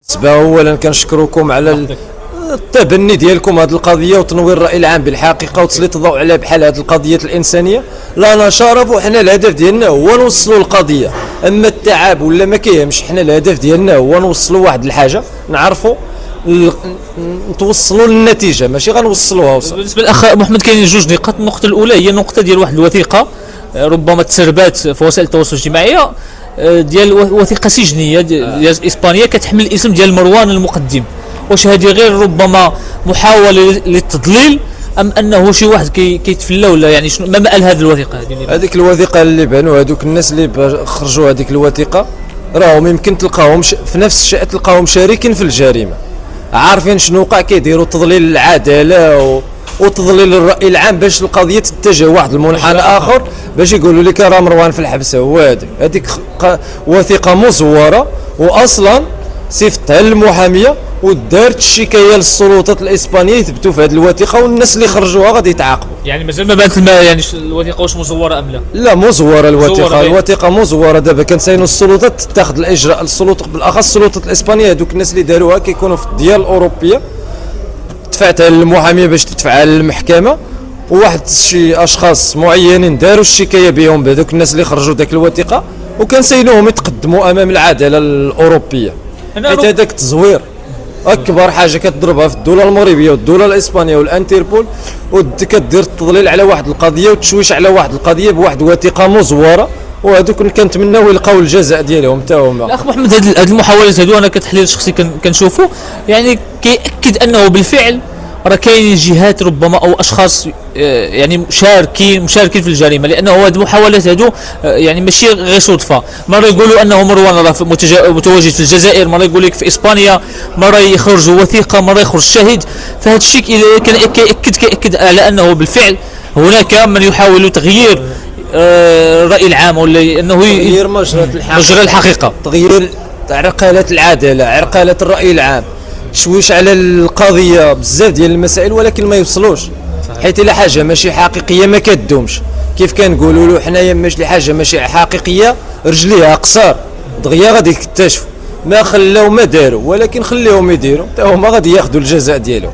بالنسبه اولا كنشكركم على التبني ديالكم هذه القضيه وتنوير الراي العام بالحقيقه وتسليط الضوء على بحال هذه القضيات الانسانيه. لا شرف وحنا الهدف ديالنا هو نوصلوا القضيه، اما التعب ولا ما كيهمش، حنا الهدف ديالنا هو نوصلوا واحد الحاجه نعرفوا نتوصلوا للنتيجه ماشي غنوصلوها. بالنسبه للاخ محمد كاينين جوج نقاط. النقطه الاولى هي النقطه ديال واحد الوثيقه ربما تسربات في وسائل التواصل الاجتماعي ديال وثيقه سجنيه ديال اسبانيا كتحمل الاسم ديال مروان المقدم. واش هذه غير ربما محاوله للتضليل ام انه شي واحد كيتفلى ولا يعني شنو ما مآل هذه الوثيقه هذه؟ هذيك الوثيقه اللي بانوا هذوك الناس اللي خرجوا هذيك الوثيقه راهم يمكن تلقاهم في نفس الشيء تلقاهم شاركين في الجريمه، عارفين شنو وقع، كيديروا تضليل العداله وتضليل الراي العام باش القضيه تتجه واحد المنحنى اخر باش يقولوا لك راه مروان في الحبس. هو هذيك وثيقه مزوره واصلا صيفطها للمحاميه ودارت الشكايه للسلطات الاسبانيه يثبتوا في هذه الوثيقه والناس اللي خرجوها غادي يتعاقبوا. يعني مازال ما بانت يعني الوثيقه واش مزوره ام لا؟ لا مزوره الوثيقه مزوره. دابا كنساينوا السلطات تتخذ الاجراء، السلطه بالاخص السلطات الاسبانيه هذوك الناس اللي داروها كيكونوا في الديار الاوروبيه، دفعتها للمحاميه باش تدفعها للمحكمه، وواحد شي اشخاص معينين داروا الشكايه بهم بهذوك الناس اللي خرجوا ذاك الوثيقه وكنساينوهم يتقدموا امام العداله الاوروبيه. حيت هذاك التزوير اكبر حاجه كتضربها في الدوله المغربيه والدوله الاسبانيه والانتربول، وكدير التضليل على واحد القضيه وتشويش على واحد القضيه بواحد وثيقه مزوره، وهذوك كنتمناو يلقاو الجزاء ديالهم حتى هما. الاخ محمد هذه المحاولات هذو انا كتحليل شخصي كنشوفوا يعني كيأكد انه بالفعل راه كاين جهات ربما او اشخاص يعني مشاركين في الجريمه، لانه هذه المحاولات هذو يعني ماشي غير صدفه. مره يقولوا انه مروان راه متواجد في الجزائر، مره يقول لك في اسبانيا، مره يخرجوا وثيقه، مره يخرج شاهد. فهذا الشيء كيأكد على انه بالفعل هناك من يحاول تغيير الراي العام ولا انه تغيير مجرى الحقيقه، تغيير عرقله العداله، عرقله الراي العام، تشويش على القضيه بزاف ديال المسائل ولكن ما يوصلوش. حيت الا حاجه ماشي حقيقيه ما كدومش، كيف كنقولوا له حنايا ماشي حاجه ماشي حقيقيه رجليها قصار دغيا غادي يكتشفوا، ما خلاو ما داروا ولكن خليهم يديروا حتى هما غادي ياخذوا الجزاء ديالهم.